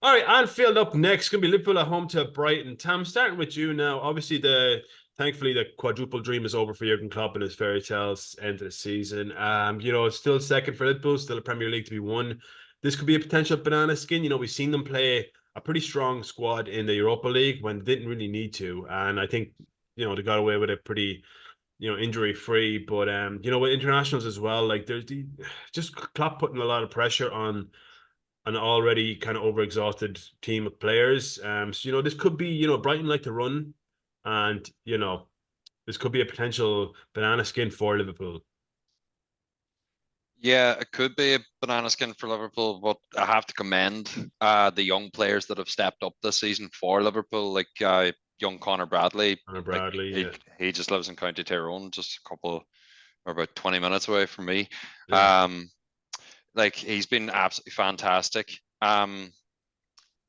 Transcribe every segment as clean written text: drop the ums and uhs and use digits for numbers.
All right, Anfield up next. Going to be Liverpool at home to Brighton. Tam, starting with you now. Obviously, thankfully the quadruple dream is over for Jurgen Klopp and his fairy tales end of the season. It's still second for Liverpool, still a Premier League to be won. This could be a potential banana skin. We've seen them play a pretty strong squad in the Europa League when they didn't really need to, and I think they got away with it pretty injury free. But with internationals as well, like there's just Klopp putting a lot of pressure on an already kind of overexhausted team of players. So this could be, Brighton like to run, and this could be a potential banana skin for Liverpool. Yeah, it could be a banana skin for Liverpool, but I have to commend the young players that have stepped up this season for Liverpool, like young Connor Bradley. Connor Bradley, like, he just lives in County Tyrone, just a couple or about 20 minutes away from me. Yeah. Like he's been absolutely fantastic.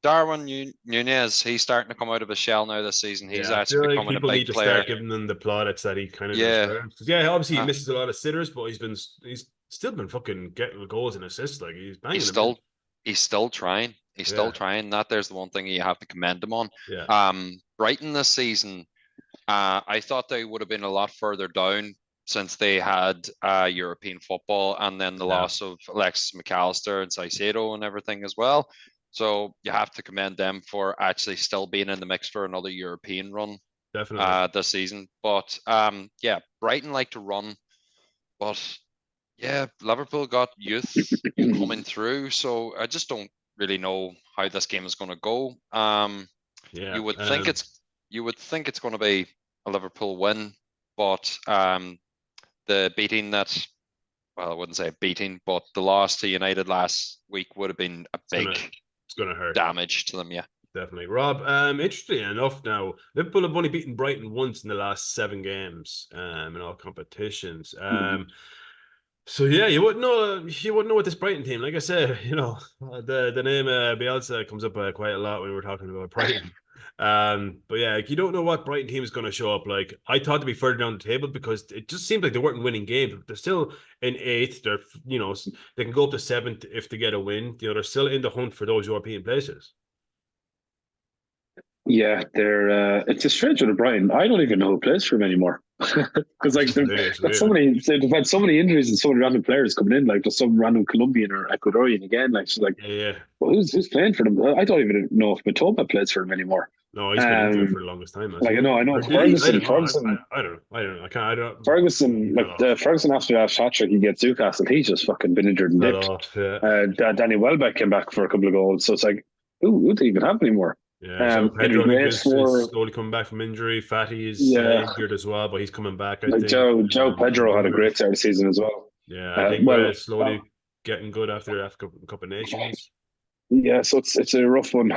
Darwin Nunez, he's starting to come out of his shell now this season. He's I feel actually like becoming a people big need to player. start giving them the plaudits that he kind of Yeah. deserves. Yeah, obviously he Uh, misses a lot of sitters, but he's still been fucking getting goals and assists. Like he's banging he's them in. still he's still trying. He's still trying. There's the one thing you have to commend him on. Yeah. Brighton this season, I thought they would have been a lot further down since they had European football and then the loss of Alexis McAllister and Caicedo and everything as well. So you have to commend them for actually still being in the mix for another European run Definitely. this season. But yeah, Brighton like to run, but yeah, Liverpool got youth coming through, so I just don't really know how this game is going to go. Yeah. You would think it's going to be a Liverpool win, but the beating that, well, I wouldn't say a beating, but the loss to United last week would have been a big it's gonna hurt damage to them. Yeah, definitely. Rob, interesting enough, now Liverpool have only beaten Brighton once in the last 7 games, in all competitions. So yeah, you wouldn't know what this Brighton team. Like I said, the name Bielsa comes up quite a lot when we're talking about Brighton. But yeah, like, you don't know what Brighton team is going to show up. Like I thought to be further down the table because it just seemed like they weren't winning games. They're still in eighth. They can go up to seventh if they get a win. They're still in the hunt for those European places. Yeah, they're it's a strange one, Brian. I don't even know who plays for him anymore. Because they've had so many injuries and so many random players coming in, like just some random Colombian or Ecuadorian again. Like she's like, yeah. Well, who's playing for them? I don't even know if Matoma plays for them anymore. No, he's been injured for the longest time. Like I know Ferguson. I don't know. I don't. Ferguson, Ferguson after that hat trick against Newcastle, he's just fucking been injured and dipped. Danny Welbeck came back for a couple of goals, so it's like, who do they even have anymore? Yeah, so Pedro is slowly coming back from injury. Fatty is injured as well, but he's coming back. I think Joe Pedro had a great start of the season as well. Yeah, I think slowly getting good after the Cup of Nations. Yeah, so it's a rough one.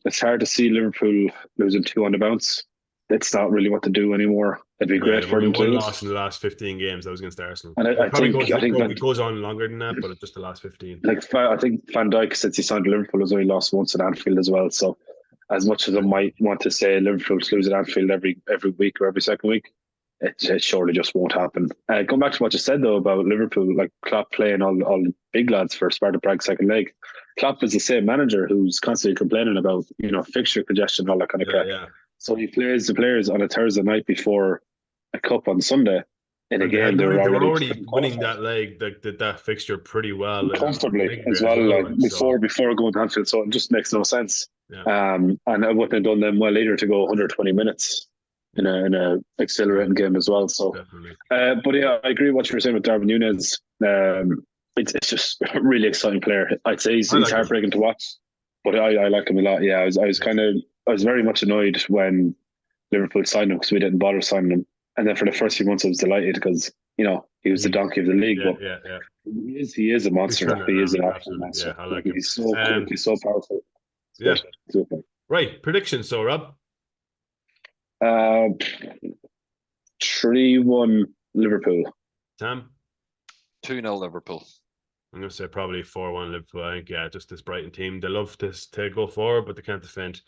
It's hard to see Liverpool losing 2 on the bounce. It's not really what to do anymore. It'd be great for them to lose. Lost in the last 15 games. That was against Arsenal. And I think it goes on longer than that, but it's just the last 15. Like I think Van Dijk, since he signed to Liverpool, has only lost once at Anfield as well. So as much as I might want to say Liverpool's lose at Anfield every week or every second week, it surely just won't happen. Going back to what you said though about Liverpool, like Klopp playing all the big lads for Sparta Prague second leg. Klopp is the same manager who's constantly complaining about fixture congestion, all that kind of crap. Yeah. So he plays the players on a Thursday night before a cup on Sunday. And again, they were already winning that leg, that fixture pretty well, comfortably as well. Before going to Anfield, so it just makes no sense. Yeah. And I wouldn't have done them well either to go 120 minutes in a accelerating game as well. So, but yeah, I agree with what you were saying with Darwin Nunez. It's just a really exciting player. I'd say he's heartbreaking to watch, but I like him a lot. Yeah, I was very much annoyed when Liverpool signed him because we didn't bother signing him. And then for the first few months, I was delighted because he was the donkey of the league. Yeah. He is a monster. He is an absolute monster. Yeah, I like him. He's so quick. He's so powerful. Yeah. Right. Predictions, so Rob. 3-1 Liverpool. Sam. 2-0 Liverpool. I'm going to say probably 4-1 Liverpool. I think, just this Brighton team. They love to go forward, but they can't defend.